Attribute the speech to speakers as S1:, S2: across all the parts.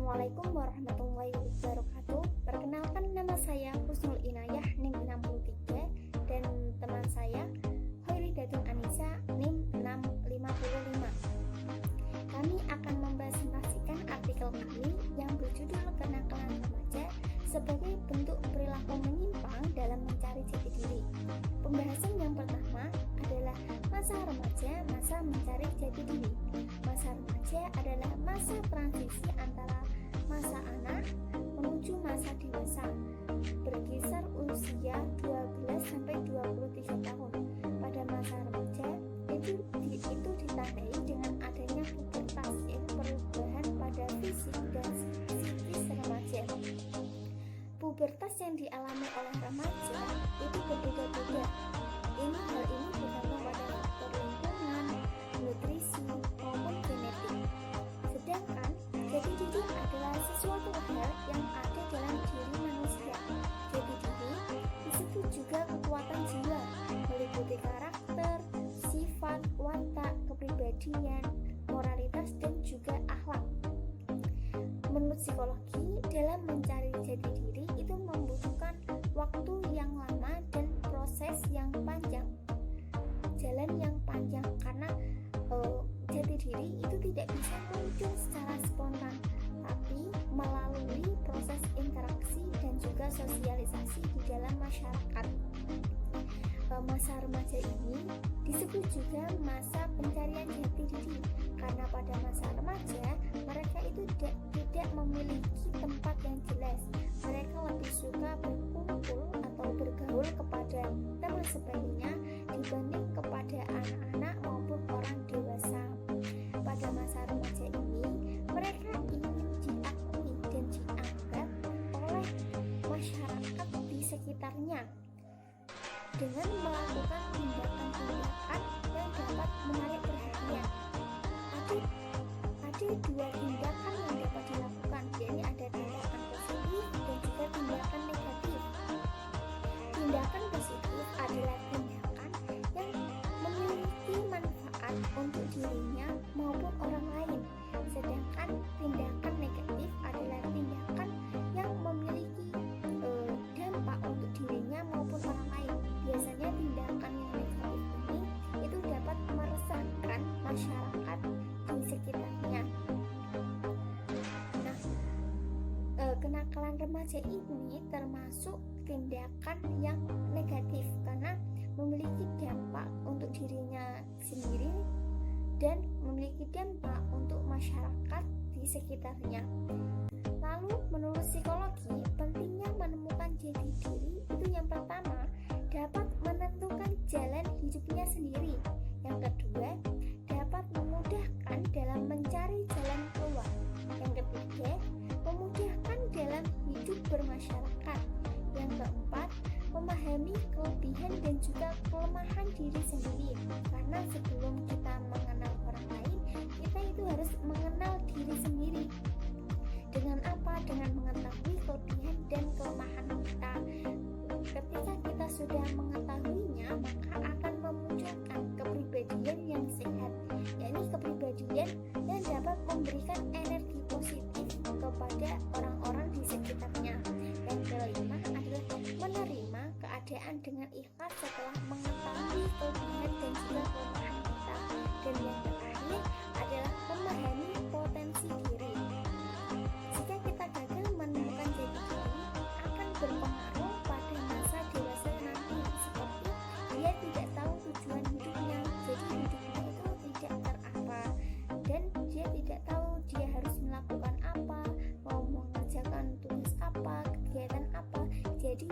S1: Assalamualaikum warahmatullahi wabarakatuh. Perkenalkan, nama saya Husnul Inayah NIM 63 dan teman saya Hoiridatun Anissa NIM 655. Kami akan mempresentasikan artikel kami yang berjudul Kenakalan Remaja sebagai bentuk perilaku menyimpang dalam mencari jati diri. Pembahasan yang pertama adalah masa remaja, masa mencari jati diri. Masa remaja adalah masa transisi antara masa anak menuju masa dewasa, berkisar usia 12 sampai 23 tahun. Pada masa remaja itu ditandai dengan adanya pubertas, yaitu perubahan pada fisik dan psikis remaja. Pubertas yang dialami oleh remaja itu berbeda-beda. Hal ini bergantung pada faktor lingkungan, nutrisi, maupun genetik. Sedangkan jati diri adalah sesuatu hal yang ada dalam diri manusia. Jati diri disebut juga kekuatan jiwa, meliputi karakter, sifat, watak, kepribadian, moralitas, dan juga akhlak. Menurut psikologi, dalam mencari jati diri itu membutuhkan waktu yang lama dan proses yang panjang, jalan yang panjang, karena jati diri itu tidak bisa muncul secara spontan, tapi melalui proses interaksi dan juga sosialisasi di dalam masyarakat. Masa remaja ini disebut juga masa pencarian jati diri, karena pada masa remaja mereka itu tidak memiliki tempat yang jelas. Mereka lebih suka berkumpul atau bergaul kepada teman sebaya dibanding kepada anak-anak maupun orang dewasa. Pada masa remaja ini mereka ingin diakui dan dianggap oleh masyarakat di sekitarnya dengan melakukan tindakan-tindakan yang dapat menarik perhatian. Ada dua tindakan yang dapat dilakukan, yaitu ada tindakan positif dan juga tindakan negatif. Tindakan positif adalah tindakan yang memiliki manfaat untuk dirinya maupun orang lain, sedangkan tindakan negatif adalah tindakan yang memiliki dampak untuk dirinya maupun orang lain. Biasanya tindakan yang negatif ini itu dapat meresahkan masyarakat di sekitarnya. Kenakalan remaja ini termasuk tindakan yang negatif karena memiliki dampak untuk dirinya sendiri dan memiliki dampak untuk masyarakat di sekitarnya. Lalu menurut psikologi, pentingnya menemukan jati diri itu yang pertama, dapat menentukan jalan hidupnya sendiri. Yang kedua, dapat memudahkan dalam mencari jalan keluar. Yang ketiga, memudahkan dalam hidup bermasyarakat. Yang keempat, memahami kelebihan dan juga kelemahan diri sendiri. Karena sebelum kita mengenal orang lain, kita itu harus mengenal diri sendiri. Dengan apa? Dengan mengetahui kelebihan dan kelemahan kita. Ketika kita sudah mengetahuinya, maka akan memunculkan kepribadian yang sehat, yakni kepribadian yang dapat memberikan energi positif kepada orang-orang di sekitarnya. Yang kelima adalah menerima keadaan dengan ikhlas setelah mengetahui kelebihan dan juga kelemahan kita. Dan yang terakhir adalah memahami potensi diri. Jika kita gagal menemukan jati diri, akan berpengaruh pada masa dewasa nanti, seperti dia tidak tahu tujuan hidupnya, jadi hidupnya itu tidak terarah dan dia tidak tahu dia harus melakukan apa, mau mengerjakan tugas apa, kegiatan apa. Jadi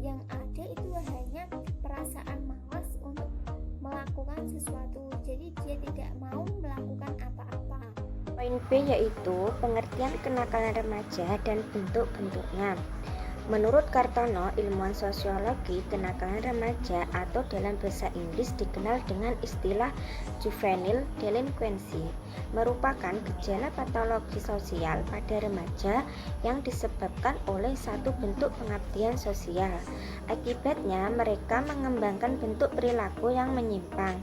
S1: yang ada itu hanya perasaan malas untuk melakukan sesuatu, jadi dia tidak mau melakukan apa-apa.
S2: Poin B yaitu pengertian kenakalan remaja dan bentuk-bentuknya. Menurut Kartono, ilmuwan sosiologi, kenakalan remaja atau dalam bahasa Inggris dikenal dengan istilah juvenile delinquency, merupakan gejala patologi sosial pada remaja yang disebabkan oleh satu bentuk pengabdian sosial. Akibatnya, mereka mengembangkan bentuk perilaku yang menyimpang.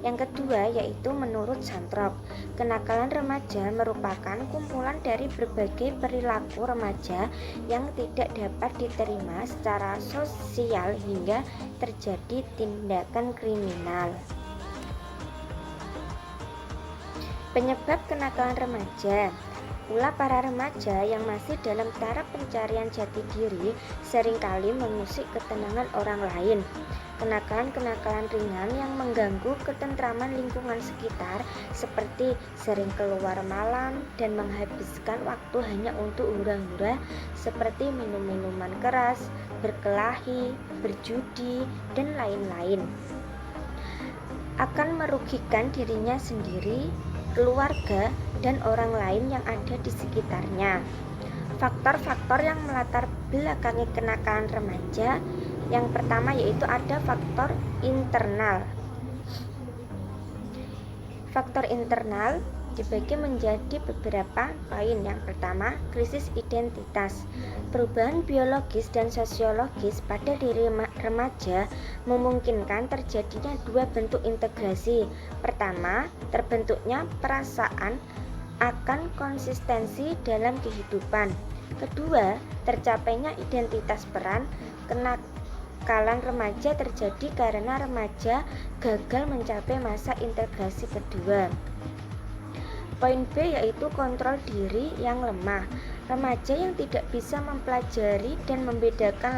S2: Yang kedua yaitu menurut Santrop, kenakalan remaja merupakan kumpulan dari berbagai perilaku remaja yang tidak dapat diterima secara sosial hingga terjadi tindakan kriminal. Penyebab kenakalan remaja. Pula para remaja yang masih dalam taraf pencarian jati diri seringkali mengusik ketenangan orang lain. Kenakalan-kenakalan ringan yang mengganggu ketentraman lingkungan sekitar seperti sering keluar malam dan menghabiskan waktu hanya untuk hura-hura seperti minum minuman keras, berkelahi, berjudi, dan lain-lain akan merugikan dirinya sendiri, keluarga, dan orang lain yang ada di sekitarnya. Faktor-faktor yang melatar belakangi kenakalan remaja, yang pertama yaitu ada faktor internal. Faktor internal dibagi menjadi beberapa poin. Yang pertama, krisis identitas. Perubahan biologis dan sosiologis pada diri remaja memungkinkan terjadinya dua bentuk integrasi. Pertama, terbentuknya perasaan akan konsistensi dalam kehidupan. Kedua, tercapainya identitas peran. Kenakalan remaja terjadi karena remaja gagal mencapai masa integrasi kedua. Poin B yaitu kontrol diri yang lemah. Remaja yang tidak bisa mempelajari dan membedakan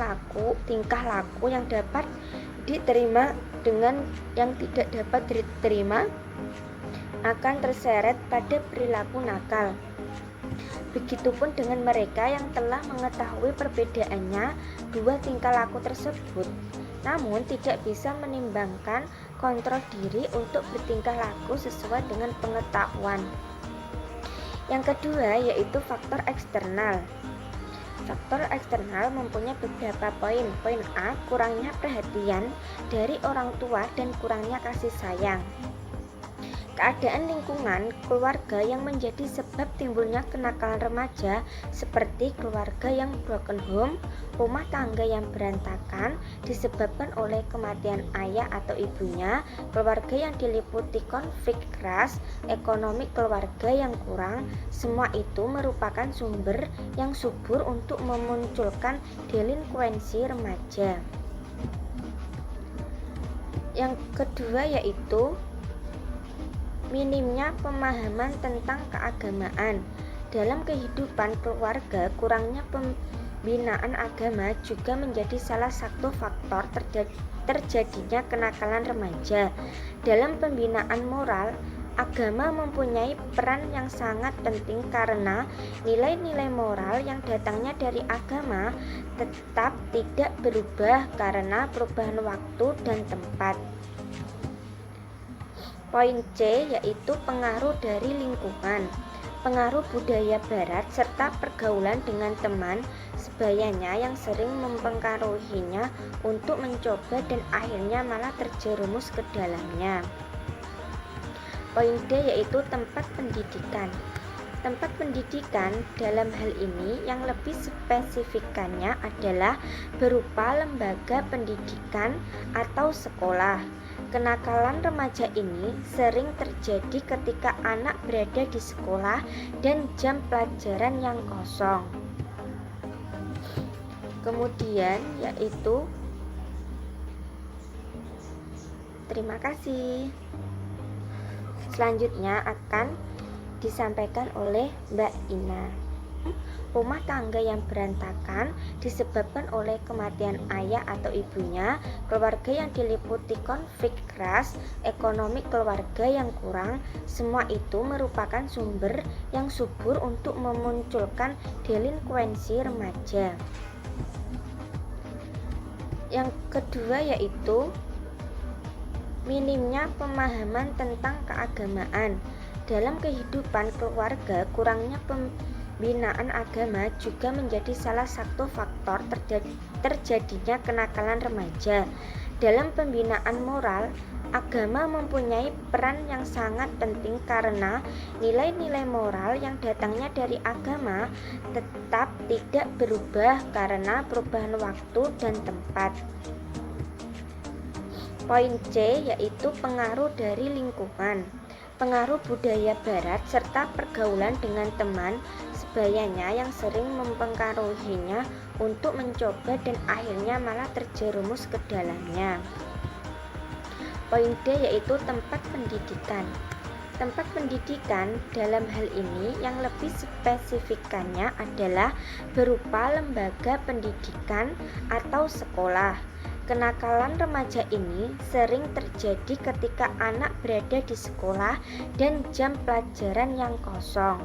S2: tingkah laku yang dapat diterima dengan yang tidak dapat diterima akan terseret pada perilaku nakal. Begitupun dengan mereka yang telah mengetahui perbedaannya dua tingkah laku tersebut, namun tidak bisa menimbangkan kontrol diri untuk bertingkah laku sesuai dengan pengetahuan. Yang kedua yaitu faktor eksternal. Faktor eksternal mempunyai beberapa poin. Poin A, kurangnya perhatian dari orang tua dan kurangnya kasih sayang. Keadaan lingkungan keluarga yang menjadi sebab timbulnya kenakalan remaja seperti keluarga yang broken home, rumah tangga yang berantakan disebabkan oleh kematian ayah atau ibunya, keluarga yang diliputi konflik keras, ekonomi keluarga yang kurang, semua itu merupakan sumber yang subur untuk memunculkan delinkuensi remaja. Yang kedua yaitu minimnya pemahaman tentang keagamaan. Dalam kehidupan keluarga, kurangnya pembinaan agama juga menjadi salah satu faktor terjadinya kenakalan remaja. Dalam pembinaan moral, agama mempunyai peran yang sangat penting karena nilai-nilai moral yang datangnya dari agama tetap tidak berubah karena perubahan waktu dan tempat. Poin C yaitu pengaruh dari lingkungan. Pengaruh budaya barat serta pergaulan dengan teman sebayanya yang sering mempengaruhinya untuk mencoba dan akhirnya malah terjerumus ke dalamnya. Poin D yaitu tempat pendidikan. Tempat pendidikan dalam hal ini yang lebih spesifikannya adalah berupa lembaga pendidikan atau sekolah. Kenakalan remaja ini sering terjadi ketika anak berada di sekolah dan jam pelajaran yang kosong. Kemudian yaitu terima kasih. Selanjutnya akan disampaikan oleh Mbak Ina. Rumah tangga yang berantakan disebabkan oleh kematian ayah atau ibunya, keluarga yang diliputi konflik keras, ekonomi keluarga yang kurang, semua itu merupakan sumber yang subur untuk memunculkan delinkuensi remaja. Yang kedua yaitu minimnya pemahaman tentang keagamaan. Dalam kehidupan keluarga, kurangnya pembinaan agama juga menjadi salah satu faktor terjadinya kenakalan remaja. Dalam pembinaan moral, agama mempunyai peran yang sangat penting karena nilai-nilai moral yang datangnya dari agama tetap tidak berubah karena perubahan waktu dan tempat. Poin C yaitu pengaruh dari lingkungan. Pengaruh budaya barat serta pergaulan dengan teman sebayanya yang sering mempengaruhinya untuk mencoba dan akhirnya malah terjerumus ke dalamnya. Poin D yaitu tempat pendidikan. Tempat pendidikan dalam hal ini yang lebih spesifikannya adalah berupa lembaga pendidikan atau sekolah. Kenakalan remaja ini sering terjadi ketika anak berada di sekolah dan jam pelajaran yang kosong.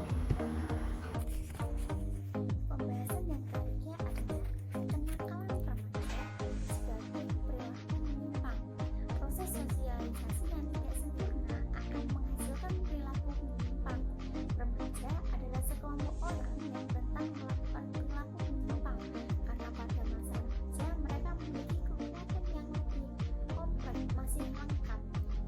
S1: Pembahasan yang ketiga adalah kenakalan remaja sebagai perilaku menyimpang. Proses sosialisasi yang tidak sempurna akan menghasilkan perilaku menyimpang. Remaja adalah sekelompok orang yang rentan melakukan perilaku menyimpang karena pada masa remaja mereka memiliki kegiatan yang lebih kompleks, masih lengkap,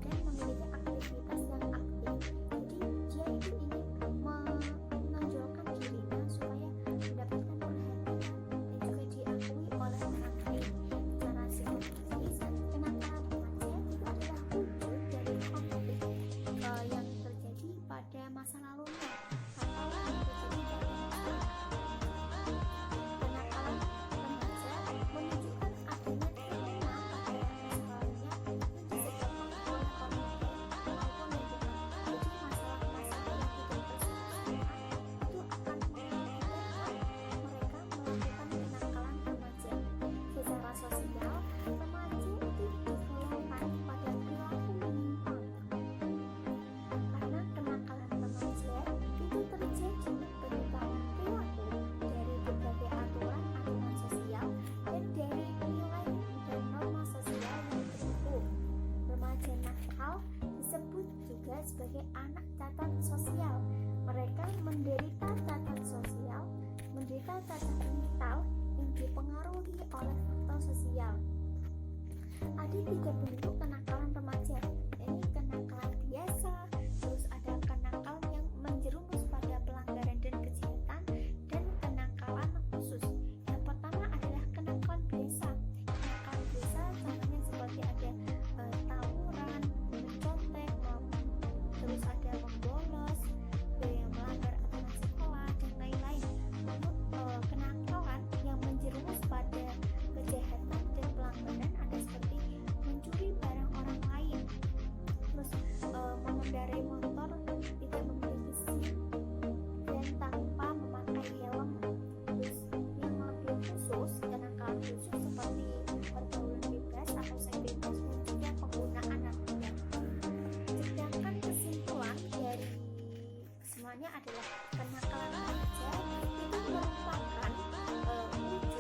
S1: dan memiliki aktivitas yang aktif. Jadi dia itu ingin menonjolkan dirinya supaya mendapatkan perhatian dan juga diakui oleh orang lain. Secara psikologis, kenakalan remaja itu adalah wujud dari konflik yang terjadi pada masa lalunya atau yang terjadi pada masa depan. Kenakalan remaja menunjukkan adanya trauma pada masa lalunya yang disebabkan oleh konflik maupun lingkungan. Jadi masalah-masalah yang tidak terselesaikan itu akan mengakibatkan mereka melakukan kenakalan remaja. Secara sosial, remaja itu digolongkan pada perilaku menyimpang karena kenakalan remaja itu terjadi perubahan perilaku dari berbagai aturan sosial dan dari nilai dan norma sosial yang berlaku. Remaja nakal disebut juga sebagai anak cacat sosial. Mereka menderita cacat sosial, menderita cacat mental yang dipengaruhi oleh faktor sosial. Ada 3 bentuk kenakalan remaja. Ini kenakalan biasa, terus ada kenakalan yang menjerumus pada pelanggaran dan kejahatan, dan kenakalan khusus. Yang pertama adalah kenakalan biasa. Kenakalan biasa contohnya seperti ada tawuran, mencontek, terus ada membolos, yang melanggar aturan sekolah dan lain-lain. Namun kenakalan yang menjerumus pada kejahatan dan pelanggaran ada seperti mencuri barang orang lain, terus mengendarai motor tidak memiliki SIM dan tanpa memakai helm. Terus yang lebih khusus, kenakalan khusus seperti pergaulan bebas atau seks bebas dan juga penggunaan narkoba. Sedangkan kesimpulan dari semuanya adalah kenakalan remaja itu merupakan wujud